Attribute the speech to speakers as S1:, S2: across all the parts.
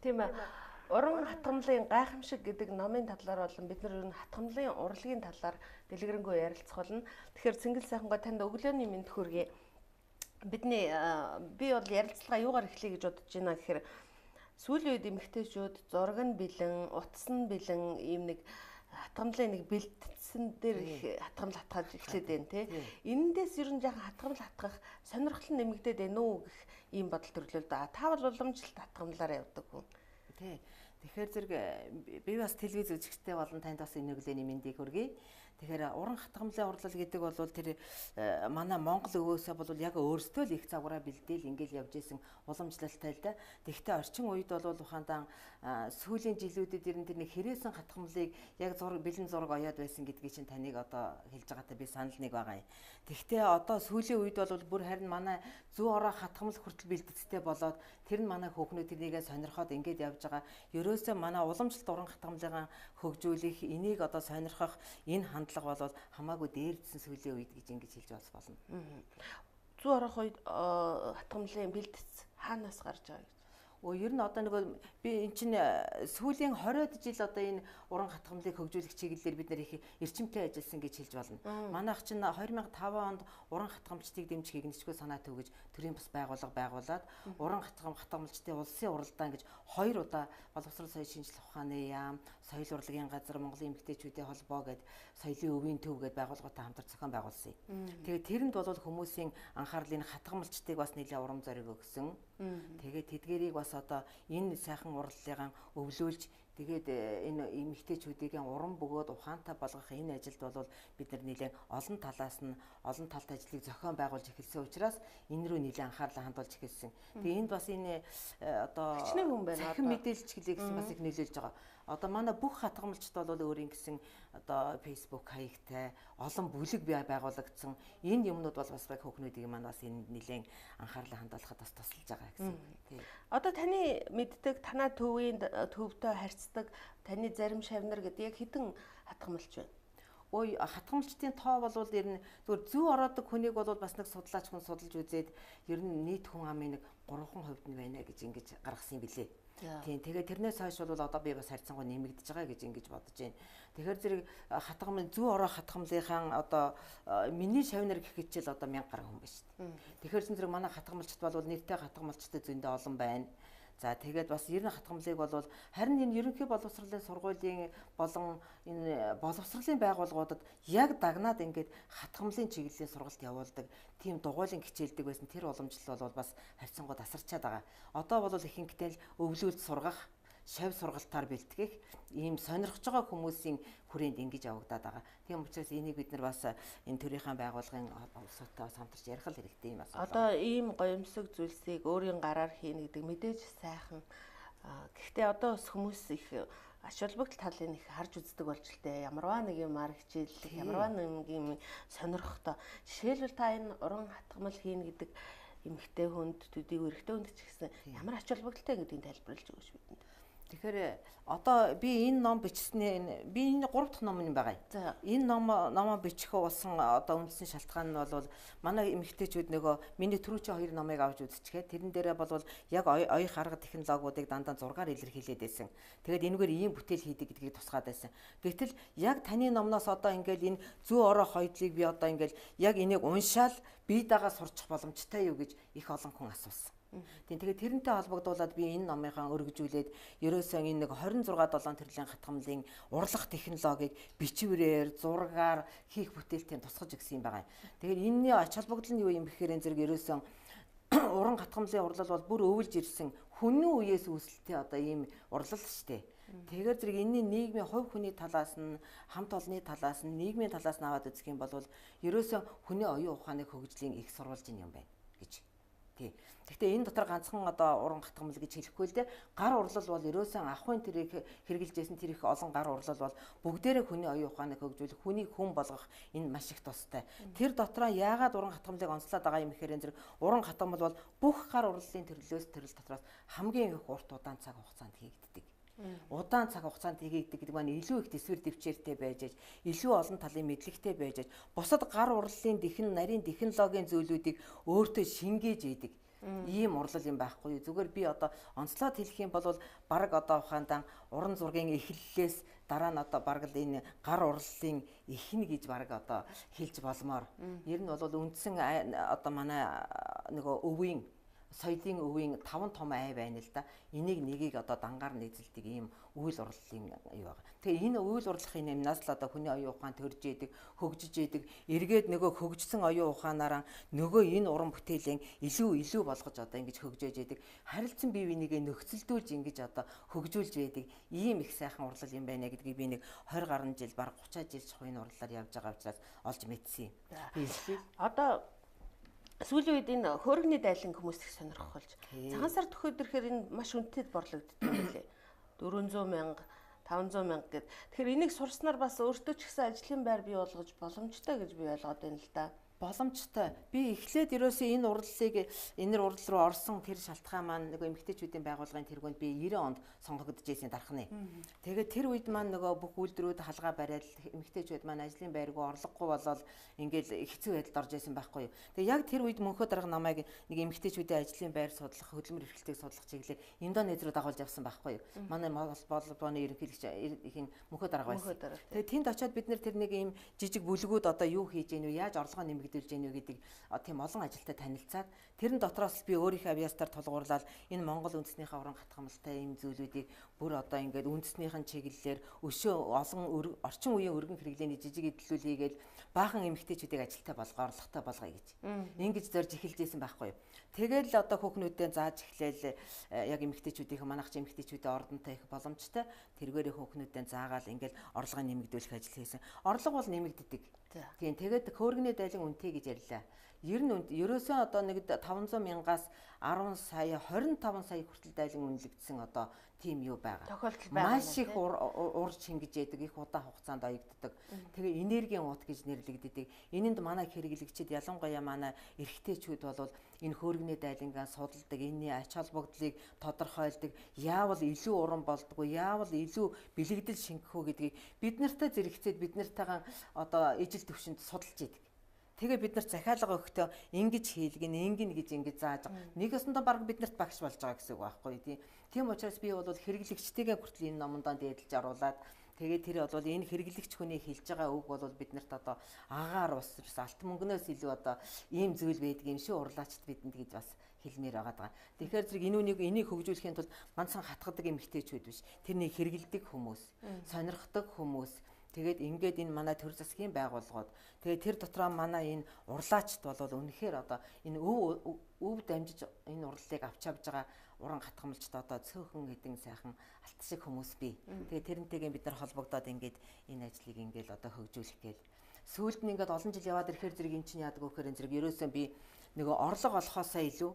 S1: Тийм ээ. Уран хатгамлын гайхамшиг гэдэг номын талаар болон бид нар ер нь хатгамлын урлагийн талаар дэлгэрэнгүй ярилцах болно. Тэгэхээр Цэнгэл сайхангаа танд өглөөний мэнд хүргэе. Би бол ярилцлага юугаар эхлэе гэж бодож байна гэхээр сүүлийн үед эмэгтэйчүүд зураг нь бэлэн, утас нь бэлэн ийм нэг хатгамлын нэг бэлтгэсэн дээр их хатгамл хатгаж эхлэдэг байна тий. Энэндээс ер нь жоохон хатгамл хатгах сонирхол нэмэгдээд байна уу гэх ийм бодол төрлөө да. Та бол уламжлалт хатгамлаараа явдаг хүн.
S2: Тий. Тэгэхээр зэрэг би бас телевиз үзэгчтэй болон танд бас энэ өглөөний мэндийг хүргэе. Тэгэхээр уран хатгамлын урлал гэдэг бол тэр манай Монгол өвөөсөө бол яг өөрсдөө л их загвараа бэлдээл ингээл явж исэн уламжлалтай л да. Тэгэхдээ орчин үед бол ухаандан сүүлийн жилүүдэд ер нь тэр нэг хэрэгсэн хатгамлыг яг бэлэн зураг оёод байсан гэдгийг чинь таныг одоо хэлж байгаатай би санал нэг байгаа юм. Тэгэхдээ одоо сүүлийн үед бол бүр харин манай зүү ороо хатгамл хүртэл бэлдэцтэй болоод тэр нь манай хүүхнүүд тэрнийгээ сонирхоод ингээд явж байгаа. Ерөөсөө манай уламжлалт уран хатгамлын хөгжүүлэх энийг одоо сонирхох энэ хандлага бол хамаагүй дээрдсэн сүүлийн үед гэж ингэж хэлж болно.
S1: Зүү орох үед хатгамлын бэлдэц хаанаас гарч байгаа гэж?
S2: Ер нь одоо нэг би эн чинь сүүлийн 20-од жил одоо энэ уран хатгамлыг хөгжүүлэх чиглэлээр бид нар их эрчимтэй ажилласан гэж хэлж болно. Манайх чинь 2005 онд уран хатгамлчдыг дэмжихийг нэгчгүй санаа төвгөж төрийн бас байгууллага байгуулад уран хатгамлчдын улсын уралдаан гэж 2 удаа боловсрол соёлын шинжилгээ ухааны яам, соёл урлагийн газар, Монголын эмэгтэйчүүдийн холбоо гэд соёлын өвийн төв гэд байгууллагатай хамтар зохион байгуулсан юм. Тэгээд тэрэнд бол хүмүүсийн анхаарлын хатгамлчдыг бас нэлээд урам зориг өгсөн. Тэгээд тэдгэрийг бас одоо энэ сайхан урлагийн өвлүүлж тэгээд энэ эмэгтэйчүүдийн уран бөгөөд ухаантай болгох энэ ажилд бол бид нар нэлээд олон талт ажлыг зохион байгуулж эхэлсэн учраас энэ рүү нэлээд анхаарлаа хандуулж эхэлсэн. Тэгээд энд бас энэ одоо цахим мэдээлж хэлээ гэсэн бас их нөлөөлж байгаа. Одоо манай бүх хатгамлчд бол өөрийн гэсэн одоо Facebook хаягтай олон бүлэг байгуулагдсан. Энэ юмнууд бол бас хүүхнүүдийн маань бас энэ нэлээд анхаарлаа хандуулахад бас тусалж байгаа гэсэн.
S1: Одоо таны мэддэг танаа төвтэй харьцдаг таны зарим шавнар гэдэг яг хэдэн хатгамлч байна?
S2: Хатгамлчдын тоо бол ер нь зөвхөн зүү ороодог хүнийг бол бас нэг судлаач хүн судалж үзээд ер нь нийт хүн амын нэг 3% нь байна гэж ингэж гаргасан юм билээ. Тийм. Тэгээд тэрнээс хойш бол одоо би бас харьцангуй нэмэгдэж байгаа гэж ингэж бодож байна. Тэгэхээр зэрэг хатгамлын зүү ороо хатгамлынхаа одоо миний шавнар гэхэд ч л одоо 1000 гаруй хүн байна шүү дээ. Тэгэхээр зэрэг манай хатгамлчд бол нэртэй хатгамлчтай зөндөө олон байна. За тэгээд бас 90 хатгамлыг бол харин энэ ерөнхий боловсролын сургуулийн болон энэ боловсролын байгууллагуудад яг дагнаад ингээд хатгамлын чиглэлийн сургалт явуулдаг тийм дугуйлан хичээлдэг байсан тэр уламжлал бол бас харьцангуй тасарчаад байгаа. Одоо бол ихэнхдээ л өвлүүлж сургах, шавь сургалтаар бэлтгэх ийм сонирхож байгаа хүмүүсийн хүрээнд ингэж явагдаад байгаа. Тийм учраас энийг бид нар бас энэ төрийнхаа байгууллагын улсуудтай хамтарч ярих хэрэгтэй юм байна.
S1: Одоо ийм гоёмсог зүйлсийг өөрийн гараар хийнэ гэдэг мэдээж сайхан. Гэхдээ одоо бас хүмүүс их ач холбогдол талын их харж үздэг болж л дээ. Ямарваа нэг юмар хичээллэх, ямарваа нэг юм сонирхохтой. Жишээлбэл та энэ уран хатгамал хийнэ гэдэг эмэгтэй хүнд, төдий эрэгтэй хүнд ч гэсэн ямар ач холбогдолтой гэдгийг тайлбарлаж өгөөч бидэнд.
S2: Тэгэхээр одоо би энэ ном бичснээ би энэ 3 дахь ном юм байгаа. Энэ номоо бичих болсон одоо үндсэн шалтгаан нь бол манай эмэгтэйчүүд нөгөө миний түрүүчийн 2 номыг авч үзчихээ. Тэрэн дээрээ бол яг оёх арга технологиудыг дандаа зургаар илэрхийлээд байсан. Тэгээд энэгээр ийм бүтээл хийдэг гэдгийг тусгаад байсан. Гэтэл яг таны номноос одоо ингээл энэ зүү ороо хойдлыг би одоо ингээл яг энийг уншаал бие дагаа сурчих боломжтой юу гэж их олон хүн асуусан. Тэгээд тэрнтэй холбогдуулаад би энэ номынхаа өргөжүүлээд ерөөсөө энэ нэг 26-7 төрлийн хатгамлын урлах технологиг бичвэрээр, зургаар хийх бүтээлтийн тусгаж өгсөн юм байгаа. Тэгээд энэний ач холбогдол нь юу юм гэхээр энэ зэрэг ерөөсөө уран хатгамлын урлал бол бүр өвлж ирсэн хүний үеэс үүсэлтэй одоо ийм урлал шүү дээ. Тэгэхээр зэрэг энэний нийгмийн хувь хүний талаас нь, хамт олонны талаас нь, нийгмийн талаас нь аваад үзэх юм бол ерөөсөө хүний оюун ухааны хөгжлийн их сурвалж юм байна гэж. Гэхдээ энэ дотор ганцхан одоо уран хатгамал гэж хэлэхгүй л дээ. Гар урлал бол ерөөсөн ахын тэрийг хэрэгжилжсэн тэр их олон гар урлал бол бүгдээрээ хүний оюун ухааныг хөгжүүлэх, хүнийг хүн болгох энэ маш их тустай. Тэр дотроо яагаад уран хатгамлыг онцлоод байгаа юм гэхээр энэ зэрэг уран хатгамал бол бүх гар урлалын төрөл дотроос хамгийн их урт удаан цаг хугацаанд хийгддэг. Удаан цаг хугацаанд хийгддэг гэдэг маань илүү их төсвөр дэвчээртэй байж аж, илүү олон талын мэдлэгтэй байж аж, бусад гар урлалын нарийн технологийн зүйлүүдийг өөртөө шингээж ийдэг. Ийм урлал юм байхгүй юу. Зүгээр би одоо онцлоод хэлэх юм бол баг одоо ухаандан уран зургийн эхлэлээс дараа нь одоо баг л энэ гар урлалын ихнэ гэж баг одоо хэлж болмоор. Ер нь бол үндсэн одоо манай нөгөө өвийн соёлын өвийн 5 том ай байна л да. Энийг нэгийг одоо дангаар нийцэлдэг ийм үйл урлалын юу байгаа. Тэгээ энэ үйл урлахын юмнаас л одоо хүний оюун ухаан төрж идэг, хөгжиж идэг, эргээд нөгөө хөгжсөн оюун ухаанаараа нөгөө энэ уран бүтээлийн илүү болгож одоо ингэж хөгжөөж идэг. Харилцан бие бинийгээ нөхцөлдүүлж ингэж одоо хөгжүүлж байдаг ийм их сайхан урлал юм байна гэдгийг би нэг 20 гаруй жил баг 30 жил чухын урлалаар явж байгаа учраас олж мэдсэн юм.
S1: Одоо сүүлийн үед энэ хөөргөний дайлан хүмүүс их сонирхолж цагаан сар төхөөд ирэхээр энэ маш үнэтэй борлогддог юм лээ. 400 мянга 500 мянга гэд. Тэгэхээр энийг сурснаар бас өөртөө ч ихсэн ажлын байр бий болгож боломжтой гэж би ойлгоод байна л да.
S2: Боломжтой. Би эхлээд ерөөсөө энэ урдлыг энэ урдл руу орсон тэр шалтгаан маань нөгөө эмэгтэйчүүдийн байгууллагын тэргуунд би 90 онд сонгогдож ирсэн дархны. Тэгээд тэр үед маань нөгөө бүх үйлдвэрүүд халгаа бариад эмэгтэйчүүд маань ажлын байргүй орлогогүй болоод ингээл хэцүү байдалд орж исэн байхгүй юу. Тэгээд яг тэр үед мөнхөө дарга намайг нэг эмэгтэйчүүдийн ажлын байр судлах, хөдөлмөр эрхлэлтийг судлах чиглэлээр Индонез руу дагуулж явсан байхгүй юу. Манай Монголын ерөнхийлөгч ихийн мөнхөө дарга байсан. Тэгээд тэнд очиод бид нэр тэр нэг ийм жижиг бүлгүүд одоо юу хийж гэнэ вэ? Яаж орлогоо нэмэгдүүлж гэнэ вэ гэдэг тийм олон ажилтай танилцаад тэрэн дотроос би өөрийнхөө авьяастаар тулгуурлаад энэ Монгол үндэснийхээ уран хатгамалтай ийм зүйлүүдийг бүр одоо ингээд үндэснийхэн чиглэлээр өшөө олон орчин үеийн өргөн хэрэглээний жижиг эдлүүл хийгээл баахан эмэгтэйчүүдийг ажилтай болгоо, орлоготой болгоё гэж. Ингэж зорж эхэлж ийсэн байхгүй юу. Тэгэл одоо хүүхнүүдэд зааж эхлээл яг эмэгтэйчүүдийн манайх ч эмэгтэйчүүдийн ордонтой их боломжтой тэргээрээ хүүхнүүдэд заагаал ингээд орлогыг нэмэгдүүлэх ажил хийсэн. Орлого бол нэмэгддэг. Тийм тэгээд хөөргөний дайлан үнэтэй гэж ярьлаа. Ер нь ерөөсөө одоо нэг 500 мянгаас 10 сая 25 сая хүртэл дайлан үнэлэгдсэн одоо тийм юу байгаа.
S1: Тохиолдол байгаа.
S2: Маш их урж шингэж яадаг, их удаан хугацаанд оёгддог. Тэгээ энергийн ут гэж нэрлэгддэг. Энэнд манай хэрэглэгчид ялангуяа манай эрэгтэйчүүд бол энэ хөөргөний дайлангаа судалдаг, энэний ач холбогдлыг тодорхойлдог, яавал илүү уран болдгоо, яавал илүү бэлэгдэл шингэх үү гэдгийг бид нартай зэрэгцээд бид нартайгаа одоо ижил төвшөнд судалж идэг. Тэгээ бид нарт захиалга өгөхдөө ингэж хийлгэн, ингэн гэж ингэж зааж байгаа. Нэг өсөндөө баг бид нарт багш болж байгаа гэсэн үг байхгүй тийм. Тийм учраас би бол хэрэглэгчтэйгээ хүртэл энэ номондоо дээдлж оруулаад тэгээд тэр бол энэ хэрэглэгч хүний хэлж байгаа үг бол бид нарт одоо агаар ус алт мөнгнөөс илүү одоо ийм зүйл байдаг юм шүү урлаачд бидэнд гэж бас хэлмээр байгаа. Тэгэхээр зэрэг энийг хөгжүүлэхийн тулд ганцхан хатгадаг эмэгтэйчүүд биш. Тэрнийг хэрэгэлдэг хүмүүс, сонирхдаг хүмүүс. Тэгээд ингээд энэ манай төр засгийн байгууллагууд тэгээд тэр дотроо манай энэ урлаачд бол үнэхээр одоо энэ өв дамжиж энэ урлалыг авч явж байгаа уран хатгамалчд одоо цөөхөн хэдэн сайхан алт шиг хүмүүс бий. Тэгээд тэрнтэйгээ бид нар холбогдоод ингээд энэ ажлыг ингээд одоо хөгжүүлэх гээл. Сүүлд нь ингээд олон жил яваад ирэхээр зэрэг эн чинь яадаг вэ гэхээр зэрэг ерөөсөө би нөгөө орлого олохоосаа илүү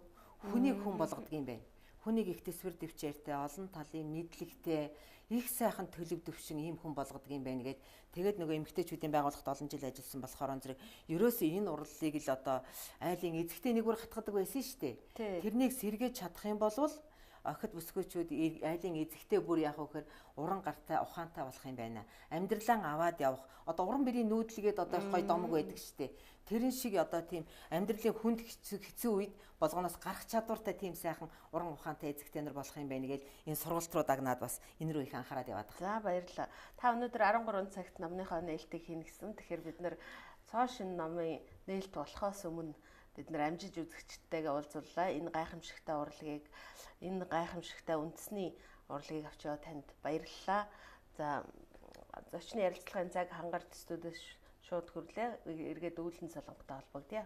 S2: хүнийг хүн болгодог юм байна. Хүнийг их төсвөр дэвчээртэй, олон талын мэдлэгтэй, их сайхан төлөв төвшин ийм хүн болгодог юм байна гэд. Тэгээд нөгөө эмэгтэйчүүдийн байгууллагт олон жил ажилласан болохоор зэрэг ерөөсөө энэ урлалыг л одоо айлын эзэгтэй нэг бүр хатгадаг байсан шүү дээ. Тэрнийг сэргээж чадах юм бол охид бүсгүйчүүд айлын эзэгтэй бүр яах вэ гэхээр уран гартай ухаантай болох юм байна. Амьдралаа аваад явах. Одоо уран бэрийн нүүдлгээд одоо их гой домог байдаг шүү дээ. Тэрэн шиг одоо тийм амьдралын хүнд хэцүү үед болгоноос гарах чадвартай тийм сайхан уран ухаантай эзэгтэй нар болох юм байна гэж энэ сургалт руу дагнаад бас энэ рүү их анхаарал яваад
S1: За
S2: байна.
S1: баярлалаа. Та өнөөдөр 13 цагт номныхоо нээлтийг хийнэ гэсэн. Тэгэхээр бид нэр цоо шин номын нээлт болохоос өмнө бид нар амжиж үзэгчдтэйгээ уулзлаа. Энэ гайхамшигтай урлагийг, энэ гайхамшигтай үндэсний урлагийг авч яваа танд баярлалаа. За зочны ярилцлагын цаг хангарт студиэс шууд хүрлээ. Эргээд үүлэн солонготой холбогдъё.